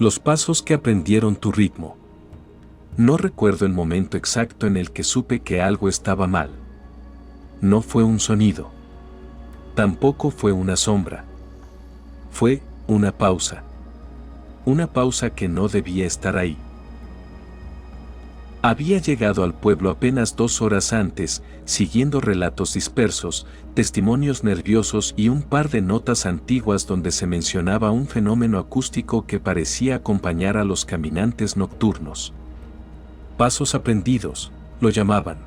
Los pasos que aprendieron tu ritmo. No recuerdo el momento exacto en el que supe que algo estaba mal. No fue un sonido. Tampoco fue una sombra. Fue una pausa. Una pausa que no debía estar ahí. Había llegado al pueblo apenas 2 horas antes, siguiendo relatos dispersos, testimonios nerviosos y un par de notas antiguas donde se mencionaba un fenómeno acústico que parecía acompañar a los caminantes nocturnos. Pasos aprendidos, lo llamaban.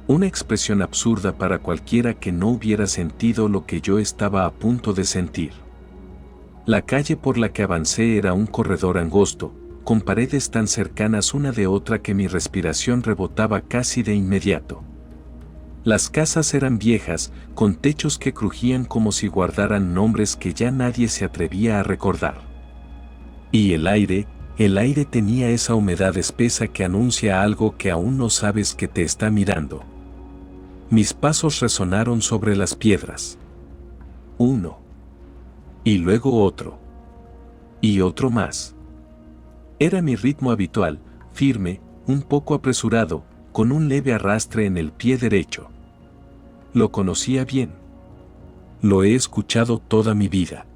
Una expresión absurda para cualquiera que no hubiera sentido lo que yo estaba a punto de sentir. La calle por la que avancé era un corredor angosto, con paredes tan cercanas una de otra que mi respiración rebotaba casi de inmediato. Las casas eran viejas, con techos que crujían como si guardaran nombres que ya nadie se atrevía a recordar. Y el aire tenía esa humedad espesa que anuncia algo que aún no sabes que te está mirando. Mis pasos resonaron sobre las piedras. Uno. Y luego otro. Y otro más. Era mi ritmo habitual, firme, un poco apresurado, con un leve arrastre en el pie derecho. Lo conocía bien. Lo he escuchado toda mi vida.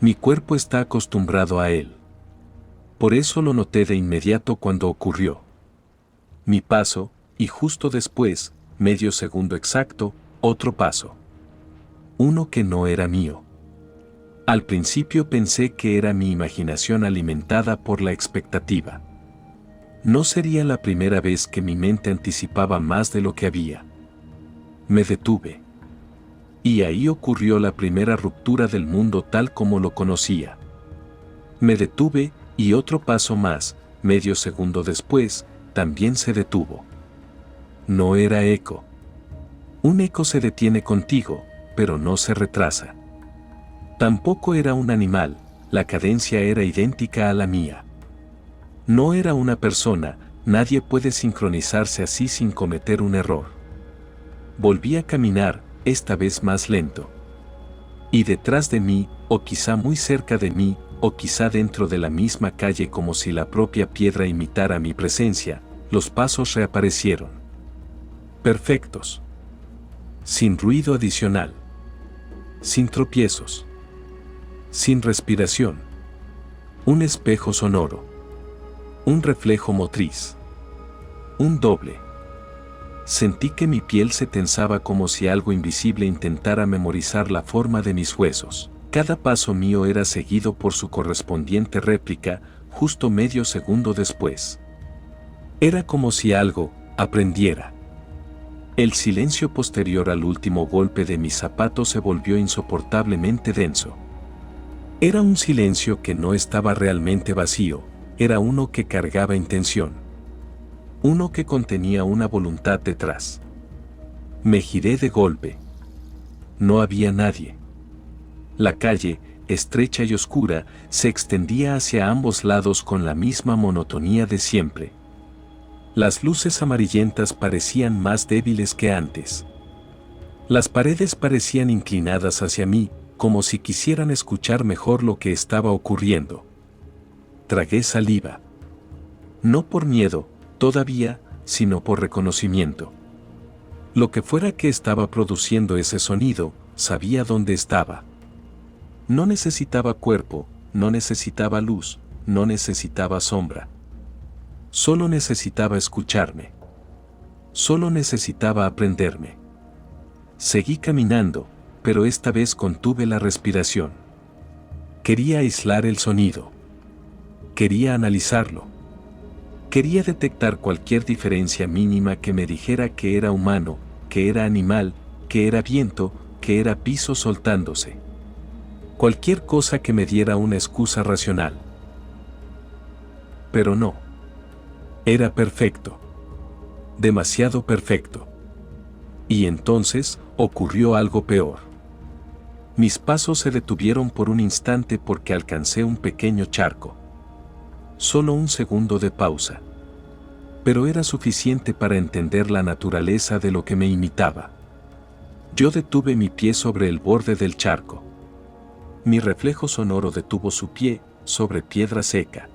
Mi cuerpo está acostumbrado a él. Por eso lo noté de inmediato cuando ocurrió. Mi paso, y justo después, medio segundo exacto, otro paso. Uno que no era mío. Al principio pensé que era mi imaginación alimentada por la expectativa. No sería la primera vez que mi mente anticipaba más de lo que había. Me detuve. Y ahí ocurrió la primera ruptura del mundo tal como lo conocía. Me detuve, y otro paso más, medio segundo después, también se detuvo. No era eco. Un eco se detiene contigo, pero no se retrasa. Tampoco era un animal, la cadencia era idéntica a la mía. No era una persona, nadie puede sincronizarse así sin cometer un error. Volví a caminar, esta vez más lento. Y detrás de mí, o quizá muy cerca de mí, o quizá dentro de la misma calle como si la propia piedra imitara mi presencia, los pasos reaparecieron. Perfectos. Sin ruido adicional. Sin tropiezos. Sin respiración. Un espejo sonoro. Un reflejo motriz. Un doble. Sentí que mi piel se tensaba como si algo invisible intentara memorizar la forma de mis huesos. Cada paso mío era seguido por su correspondiente réplica, justo medio segundo después. Era como si algo aprendiera. El silencio posterior al último golpe de mis zapatos se volvió insoportablemente denso. Era un silencio que no estaba realmente vacío, era uno que cargaba intención. Uno que contenía una voluntad detrás. Me giré de golpe. No había nadie. La calle, estrecha y oscura, se extendía hacia ambos lados con la misma monotonía de siempre. Las luces amarillentas parecían más débiles que antes. Las paredes parecían inclinadas hacia mí, como si quisieran escuchar mejor lo que estaba ocurriendo. Tragué saliva. No por miedo, todavía, sino por reconocimiento. Lo que fuera que estaba produciendo ese sonido, sabía dónde estaba. No necesitaba cuerpo, no necesitaba luz, no necesitaba sombra. Solo necesitaba escucharme. Solo necesitaba aprenderme. Seguí caminando, pero esta vez contuve la respiración. Quería aislar el sonido. Quería analizarlo. Quería detectar cualquier diferencia mínima que me dijera que era humano, que era animal, que era viento, que era piso soltándose. Cualquier cosa que me diera una excusa racional. Pero no. Era perfecto. Demasiado perfecto. Y entonces ocurrió algo peor. Mis pasos se detuvieron por un instante porque alcancé un pequeño charco. Solo un segundo de pausa. Pero era suficiente para entender la naturaleza de lo que me imitaba. Yo detuve mi pie sobre el borde del charco. Mi reflejo sonoro detuvo su pie, sobre piedra seca.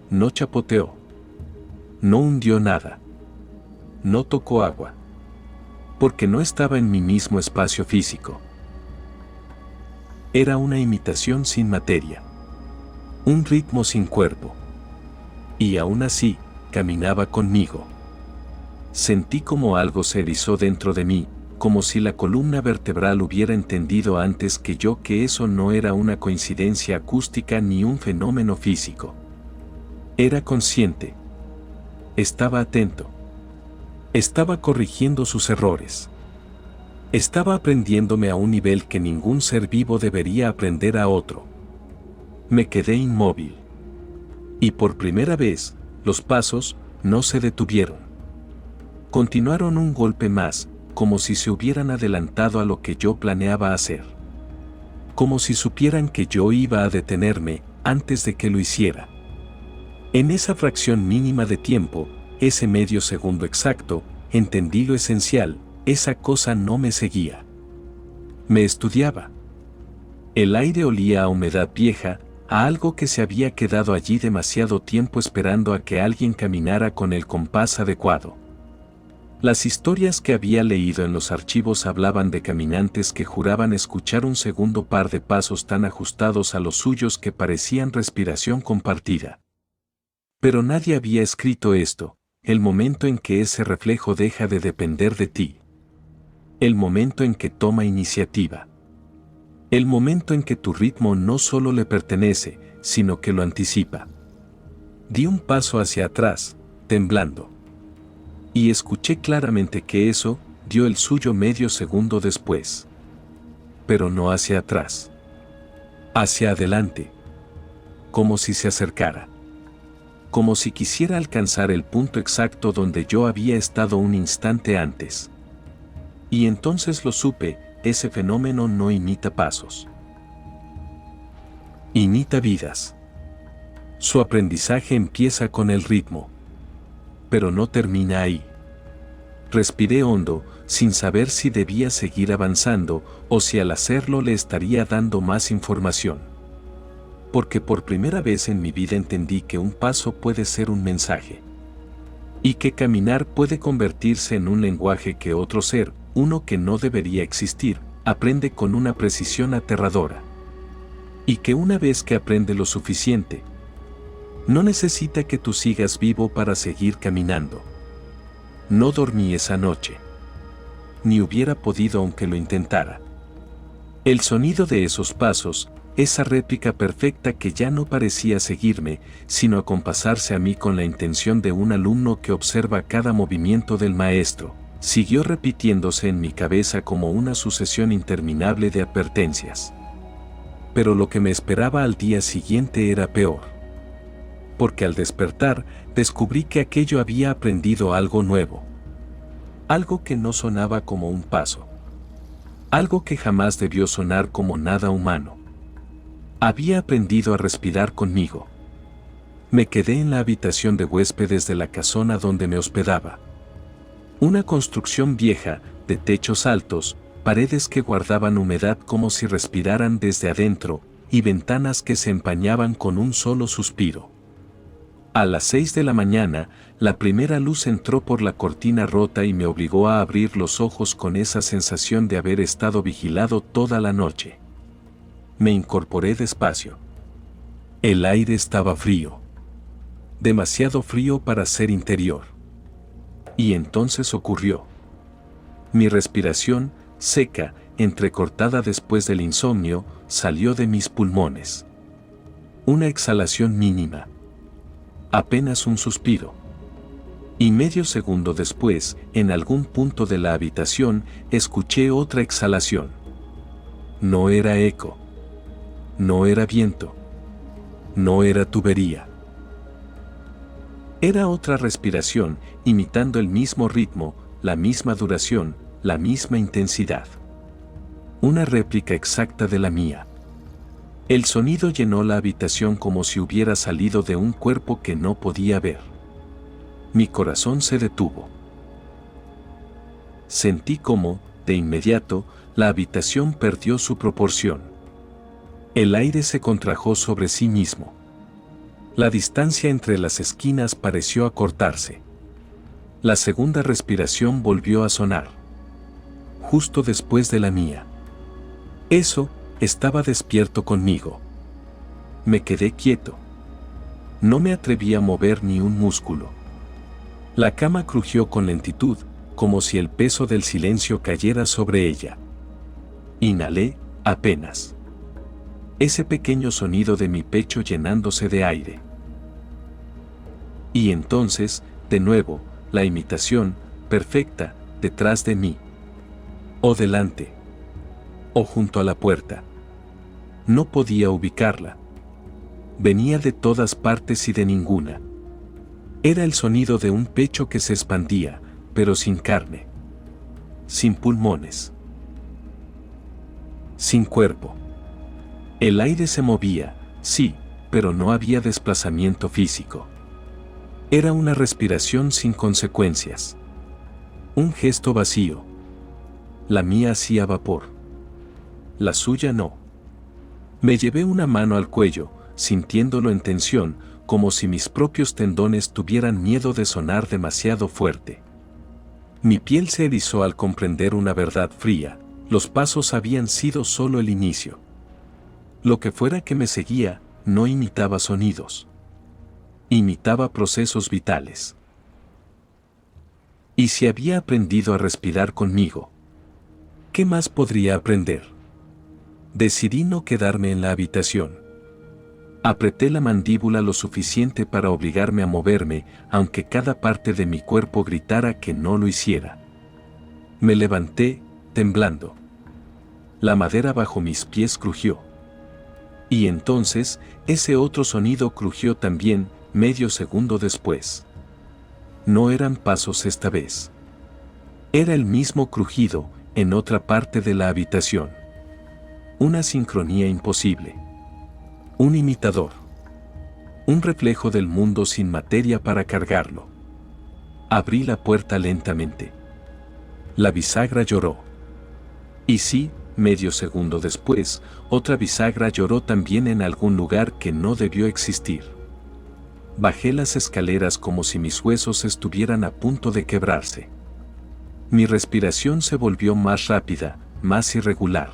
No chapoteó. No hundió nada. No tocó agua. Porque no estaba en mi mismo espacio físico. Era una imitación sin materia. Un ritmo sin cuerpo. Y aún así, caminaba conmigo. Sentí como algo se erizó dentro de mí, como si la columna vertebral hubiera entendido antes que yo que eso no era una coincidencia acústica ni un fenómeno físico. Era consciente. Estaba atento. Estaba corrigiendo sus errores. Estaba aprendiéndome a un nivel que ningún ser vivo debería aprender a otro. Me quedé inmóvil. Y por primera vez, los pasos no se detuvieron. Continuaron un golpe más, como si se hubieran adelantado a lo que yo planeaba hacer. Como si supieran que yo iba a detenerme antes de que lo hiciera. En esa fracción mínima de tiempo, ese medio segundo exacto, entendí lo esencial: esa cosa no me seguía. Me estudiaba. El aire olía a humedad vieja, a algo que se había quedado allí demasiado tiempo esperando a que alguien caminara con el compás adecuado. Las historias que había leído en los archivos hablaban de caminantes que juraban escuchar un segundo par de pasos tan ajustados a los suyos que parecían respiración compartida. Pero nadie había escrito esto: el momento en que ese reflejo deja de depender de ti. El momento en que toma iniciativa. El momento en que tu ritmo no solo le pertenece, sino que lo anticipa. Di un paso hacia atrás, temblando. Y escuché claramente que eso dio el suyo medio segundo después. Pero no hacia atrás. Hacia adelante. Como si se acercara. Como si quisiera alcanzar el punto exacto donde yo había estado un instante antes. Y entonces lo supe: ese fenómeno no imita pasos. Imita vidas. Su aprendizaje empieza con el ritmo. Pero no termina ahí. Respiré hondo, sin saber si debía seguir avanzando o si al hacerlo le estaría dando más información. Porque por primera vez en mi vida entendí que un paso puede ser un mensaje. Y que caminar puede convertirse en un lenguaje que otro ser, uno que no debería existir, aprende con una precisión aterradora. Y que una vez que aprende lo suficiente, no necesita que tú sigas vivo para seguir caminando. No dormí esa noche. Ni hubiera podido aunque lo intentara. El sonido de esos pasos, esa réplica perfecta que ya no parecía seguirme, sino acompasarse a mí con la intención de un alumno que observa cada movimiento del maestro, siguió repitiéndose en mi cabeza como una sucesión interminable de advertencias. Pero lo que me esperaba al día siguiente era peor. Porque al despertar, descubrí que aquello había aprendido algo nuevo. Algo que no sonaba como un paso. Algo que jamás debió sonar como nada humano. Había aprendido a respirar conmigo. Me quedé en la habitación de huéspedes de la casona donde me hospedaba. Una construcción vieja, de techos altos, paredes que guardaban humedad como si respiraran desde adentro, y ventanas que se empañaban con un solo suspiro. A las 6 de la mañana, la primera luz entró por la cortina rota y me obligó a abrir los ojos con esa sensación de haber estado vigilado toda la noche. Me incorporé despacio. El aire estaba frío. Demasiado frío para ser interior. Y entonces ocurrió. Mi respiración, seca, entrecortada después del insomnio, salió de mis pulmones. Una exhalación mínima. Apenas un suspiro. Y medio segundo después, en algún punto de la habitación, escuché otra exhalación. No era eco. No era viento. No era tubería. Era otra respiración, imitando el mismo ritmo, la misma duración, la misma intensidad. Una réplica exacta de la mía. El sonido llenó la habitación como si hubiera salido de un cuerpo que no podía ver. Mi corazón se detuvo. Sentí cómo, de inmediato, la habitación perdió su proporción. El aire se contrajo sobre sí mismo. La distancia entre las esquinas pareció acortarse. La segunda respiración volvió a sonar. Justo después de la mía. Eso, estaba despierto conmigo. Me quedé quieto. No me atreví a mover ni un músculo. La cama crujió con lentitud, como si el peso del silencio cayera sobre ella. Inhalé, apenas. Ese pequeño sonido de mi pecho llenándose de aire. Y entonces, de nuevo, la imitación, perfecta, detrás de mí. O delante. O junto a la puerta. No podía ubicarla. Venía de todas partes y de ninguna. Era el sonido de un pecho que se expandía, pero sin carne. Sin pulmones. Sin cuerpo. El aire se movía, sí, pero no había desplazamiento físico. Era una respiración sin consecuencias. Un gesto vacío. La mía hacía vapor. La suya no. Me llevé una mano al cuello, sintiéndolo en tensión, como si mis propios tendones tuvieran miedo de sonar demasiado fuerte. Mi piel se erizó al comprender una verdad fría: los pasos habían sido solo el inicio. Lo que fuera que me seguía, no imitaba sonidos. Imitaba procesos vitales. ¿Y si había aprendido a respirar conmigo? ¿Qué más podría aprender? Decidí no quedarme en la habitación. Apreté la mandíbula lo suficiente para obligarme a moverme, aunque cada parte de mi cuerpo gritara que no lo hiciera. Me levanté, temblando. La madera bajo mis pies crujió. Y entonces, ese otro sonido crujió también, medio segundo después. No eran pasos esta vez. Era el mismo crujido, en otra parte de la habitación. Una sincronía imposible. Un imitador. Un reflejo del mundo sin materia para cargarlo. Abrí la puerta lentamente. La bisagra lloró. Y sí, medio segundo después, otra bisagra lloró también en algún lugar que no debió existir. Bajé las escaleras como si mis huesos estuvieran a punto de quebrarse. Mi respiración se volvió más rápida, más irregular.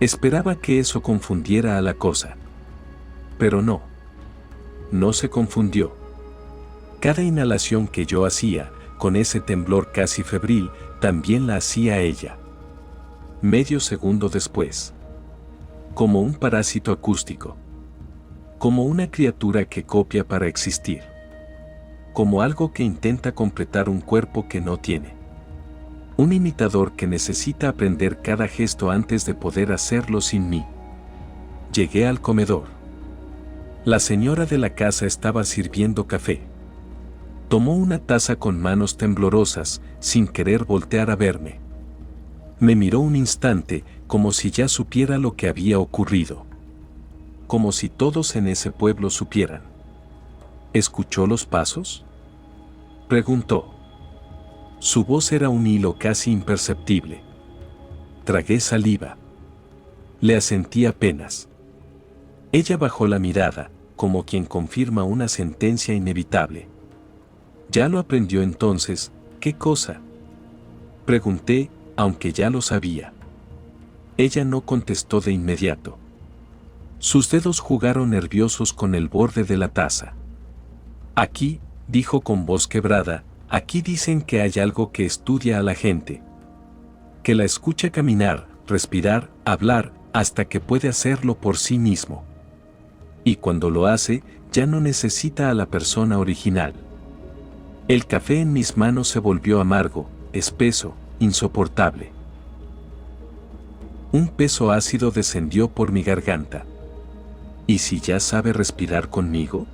Esperaba que eso confundiera a la cosa. Pero no. No se confundió. Cada inhalación que yo hacía, con ese temblor casi febril, también la hacía ella. Medio segundo después. Como un parásito acústico. Como una criatura que copia para existir. Como algo que intenta completar un cuerpo que no tiene. Un imitador que necesita aprender cada gesto antes de poder hacerlo sin mí. Llegué al comedor. La señora de la casa estaba sirviendo café. Tomó una taza con manos temblorosas, sin querer voltear a verme. Me miró un instante, como si ya supiera lo que había ocurrido. Como si todos en ese pueblo supieran. ¿Escuchó los pasos?, preguntó. Su voz era un hilo casi imperceptible. Tragué saliva. Le asentí apenas. Ella bajó la mirada, como quien confirma una sentencia inevitable. ¿Ya lo aprendió entonces? ¿Qué cosa?, pregunté, aunque ya lo sabía. Ella no contestó de inmediato. Sus dedos jugaron nerviosos con el borde de la taza. Aquí, dijo con voz quebrada, aquí dicen que hay algo que estudia a la gente. Que la escucha caminar, respirar, hablar, hasta que puede hacerlo por sí mismo. Y cuando lo hace, ya no necesita a la persona original. El café en mis manos se volvió amargo, espeso, insoportable. Un peso ácido descendió por mi garganta. ¿Y si ya sabe respirar conmigo?,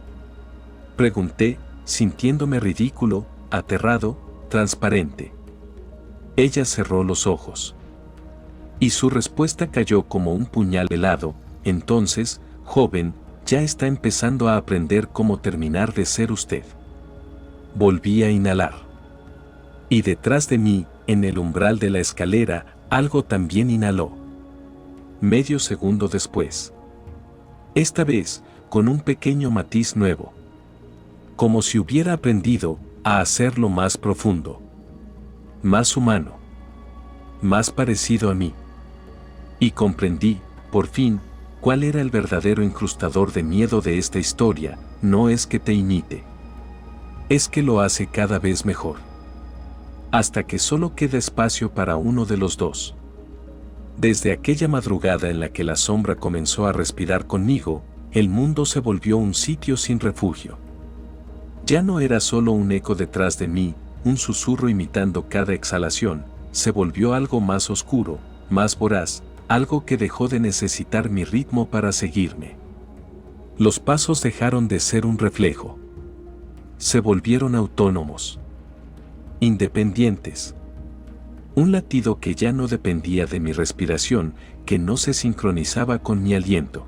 pregunté, sintiéndome ridículo, aterrado, transparente. Ella cerró los ojos. Y su respuesta cayó como un puñal helado. Entonces, joven, ya está empezando a aprender cómo terminar de ser usted. Volví a inhalar. Y detrás de mí, en el umbral de la escalera, algo también inhaló. medio segundo después. Esta vez, con un pequeño matiz nuevo. Como si hubiera aprendido a hacerlo más profundo. Más humano. Más parecido a mí. Y comprendí, por fin, cuál era el verdadero incrustador de miedo de esta historia. No es que te imite. Es que lo hace cada vez mejor. Hasta que solo queda espacio para uno de los dos. Desde aquella madrugada en la que la sombra comenzó a respirar conmigo, el mundo se volvió un sitio sin refugio. Ya no era solo un eco detrás de mí, un susurro imitando cada exhalación, se volvió algo más oscuro, más voraz, algo que dejó de necesitar mi ritmo para seguirme. Los pasos dejaron de ser un reflejo. Se volvieron autónomos. Independientes. Un latido que ya no dependía de mi respiración, que no se sincronizaba con mi aliento.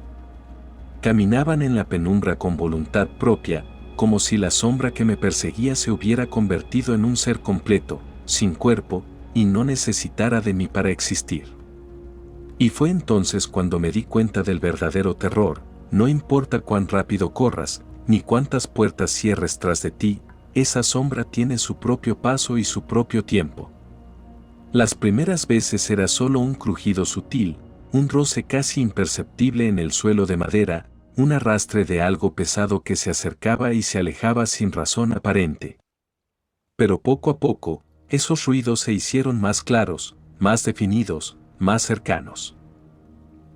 Caminaban en la penumbra con voluntad propia, como si la sombra que me perseguía se hubiera convertido en un ser completo, sin cuerpo, y no necesitara de mí para existir. Y fue entonces cuando me di cuenta del verdadero terror. No importa cuán rápido corras, ni cuántas puertas cierres tras de ti, esa sombra tiene su propio paso y su propio tiempo. Las primeras veces era solo un crujido sutil, un roce casi imperceptible en el suelo de madera, un arrastre de algo pesado que se acercaba y se alejaba sin razón aparente. Pero poco a poco, esos ruidos se hicieron más claros, más definidos, más cercanos.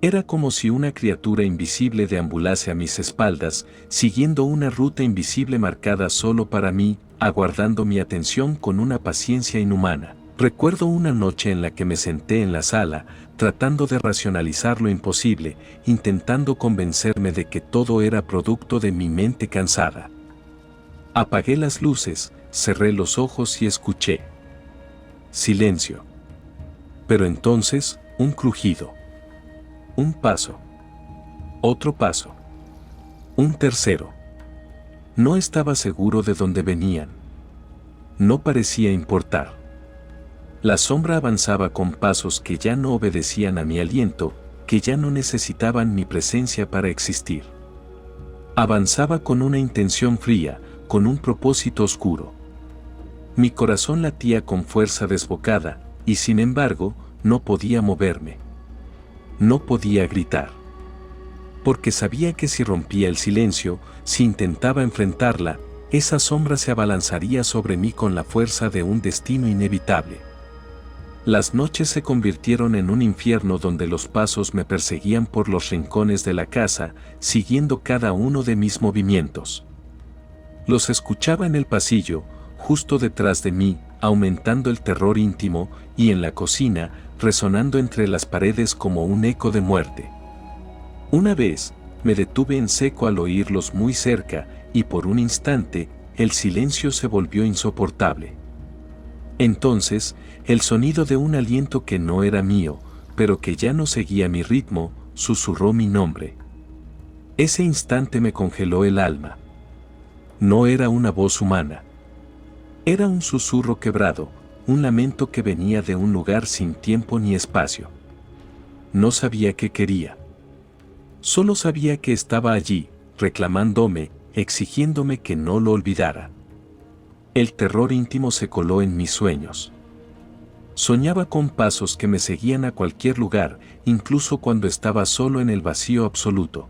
Era como si una criatura invisible deambulase a mis espaldas, siguiendo una ruta invisible marcada solo para mí, aguardando mi atención con una paciencia inhumana. Recuerdo una noche en la que me senté en la sala, tratando de racionalizar lo imposible, intentando convencerme de que todo era producto de mi mente cansada. Apagué las luces, cerré los ojos y escuché. Silencio. Pero entonces, un crujido. Un paso. Otro paso. Un tercero. No estaba seguro de dónde venían. No parecía importar. La sombra avanzaba con pasos que ya no obedecían a mi aliento, que ya no necesitaban mi presencia para existir. Avanzaba con una intención fría, con un propósito oscuro. Mi corazón latía con fuerza desbocada, y sin embargo, no podía moverme. No podía gritar. Porque sabía que si rompía el silencio, si intentaba enfrentarla, esa sombra se abalanzaría sobre mí con la fuerza de un destino inevitable. Las noches se convirtieron en un infierno donde los pasos me perseguían por los rincones de la casa, siguiendo cada uno de mis movimientos. Los escuchaba en el pasillo, justo detrás de mí, aumentando el terror íntimo, y en la cocina, resonando entre las paredes como un eco de muerte. Una vez, me detuve en seco al oírlos muy cerca, y por un instante, el silencio se volvió insoportable. Entonces, el sonido de un aliento que no era mío, pero que ya no seguía mi ritmo, susurró mi nombre. Ese instante me congeló el alma. No era una voz humana. Era un susurro quebrado, un lamento que venía de un lugar sin tiempo ni espacio. No sabía qué quería. Solo sabía que estaba allí, reclamándome, exigiéndome que no lo olvidara. El terror íntimo se coló en mis sueños. Soñaba con pasos que me seguían a cualquier lugar, incluso cuando estaba solo en el vacío absoluto.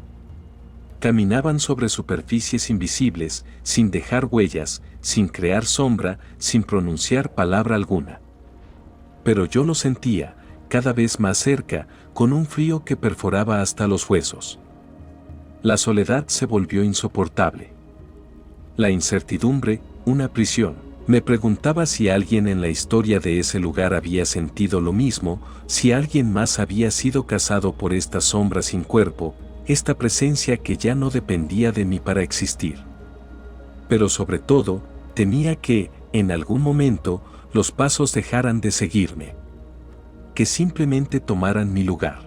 Caminaban sobre superficies invisibles, sin dejar huellas, sin crear sombra, sin pronunciar palabra alguna. Pero yo lo sentía, cada vez más cerca, con un frío que perforaba hasta los huesos. La soledad se volvió insoportable. La incertidumbre, una prisión. Me preguntaba si alguien en la historia de ese lugar había sentido lo mismo, si alguien más había sido cazado por esta sombra sin cuerpo, esta presencia que ya no dependía de mí para existir. Pero sobre todo, temía que, en algún momento, los pasos dejaran de seguirme. Que simplemente tomaran mi lugar.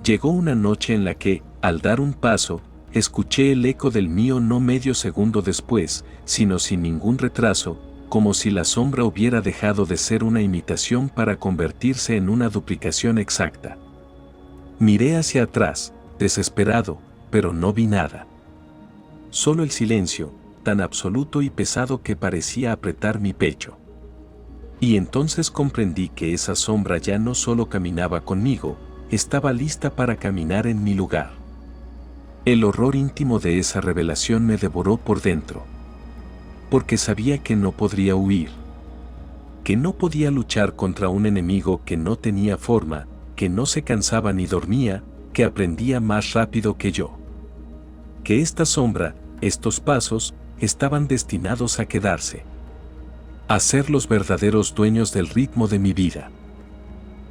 Llegó una noche en la que, al dar un paso, escuché el eco del mío no medio segundo después, sino sin ningún retraso, como si la sombra hubiera dejado de ser una imitación para convertirse en una duplicación exacta. Miré hacia atrás, desesperado, pero no vi nada. Solo el silencio, tan absoluto y pesado que parecía apretar mi pecho. Y entonces comprendí que esa sombra ya no solo caminaba conmigo, estaba lista para caminar en mi lugar. El horror íntimo de esa revelación me devoró por dentro. Porque sabía que no podría huir. Que no podía luchar contra un enemigo que no tenía forma, que no se cansaba ni dormía, que aprendía más rápido que yo. Que esta sombra, estos pasos, estaban destinados a quedarse. A ser los verdaderos dueños del ritmo de mi vida.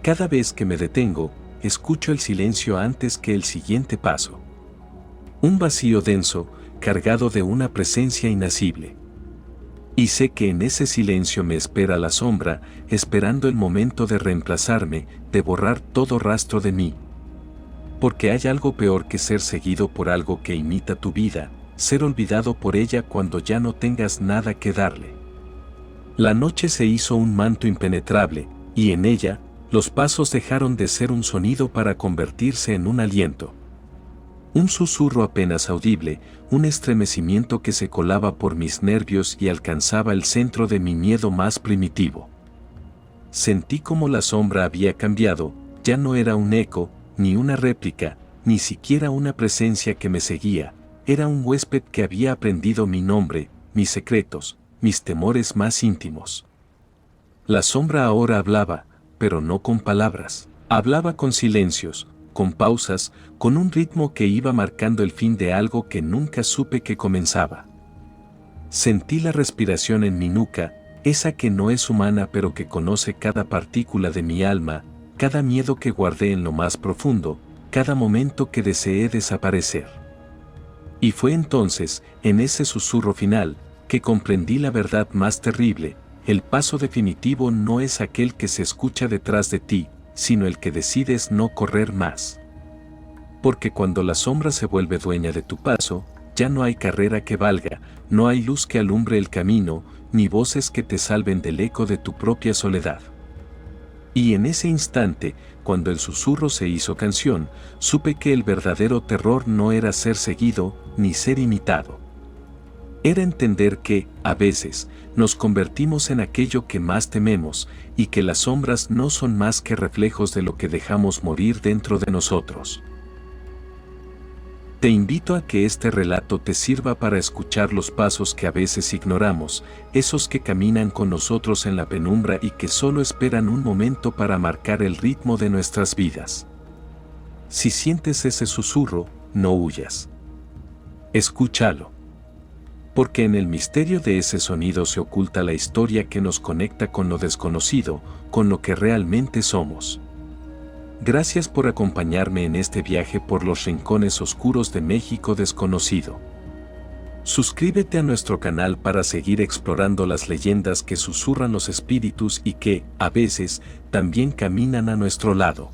Cada vez que me detengo, escucho el silencio antes que el siguiente paso. Un vacío denso, cargado de una presencia inacible. Y sé que en ese silencio me espera la sombra, esperando el momento de reemplazarme, de borrar todo rastro de mí. Porque hay algo peor que ser seguido por algo que imita tu vida, ser olvidado por ella cuando ya no tengas nada que darle. La noche se hizo un manto impenetrable, y en ella, los pasos dejaron de ser un sonido para convertirse en un aliento. Un susurro apenas audible, un estremecimiento que se colaba por mis nervios y alcanzaba el centro de mi miedo más primitivo. Sentí como la sombra había cambiado, ya no era un eco, ni una réplica, ni siquiera una presencia que me seguía, era un huésped que había aprendido mi nombre, mis secretos, mis temores más íntimos. La sombra ahora hablaba, pero no con palabras, hablaba con silencios, con pausas, con un ritmo que iba marcando el fin de algo que nunca supe que comenzaba. Sentí la respiración en mi nuca, esa que no es humana pero que conoce cada partícula de mi alma, cada miedo que guardé en lo más profundo, cada momento que deseé desaparecer. Y fue entonces, en ese susurro final, que comprendí la verdad más terrible: el paso definitivo no es aquel que se escucha detrás de ti, sino el que decides no correr más. Porque cuando la sombra se vuelve dueña de tu paso, ya no hay carrera que valga, no hay luz que alumbre el camino, ni voces que te salven del eco de tu propia soledad. Y en ese instante, cuando el susurro se hizo canción, supe que el verdadero terror no era ser seguido, ni ser imitado. Era entender que, a veces, nos convertimos en aquello que más tememos, y que las sombras no son más que reflejos de lo que dejamos morir dentro de nosotros. Te invito a que este relato te sirva para escuchar los pasos que a veces ignoramos, esos que caminan con nosotros en la penumbra y que solo esperan un momento para marcar el ritmo de nuestras vidas. Si sientes ese susurro, no huyas. Escúchalo. Porque en el misterio de ese sonido se oculta la historia que nos conecta con lo desconocido, con lo que realmente somos. Gracias por acompañarme en este viaje por los rincones oscuros de México desconocido. Suscríbete a nuestro canal para seguir explorando las leyendas que susurran los espíritus y que, a veces, también caminan a nuestro lado.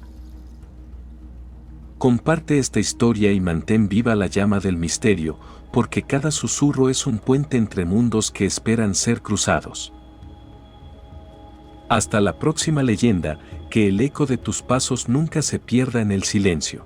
Comparte esta historia y mantén viva la llama del misterio, porque cada susurro es un puente entre mundos que esperan ser cruzados. Hasta la próxima leyenda, que el eco de tus pasos nunca se pierda en el silencio.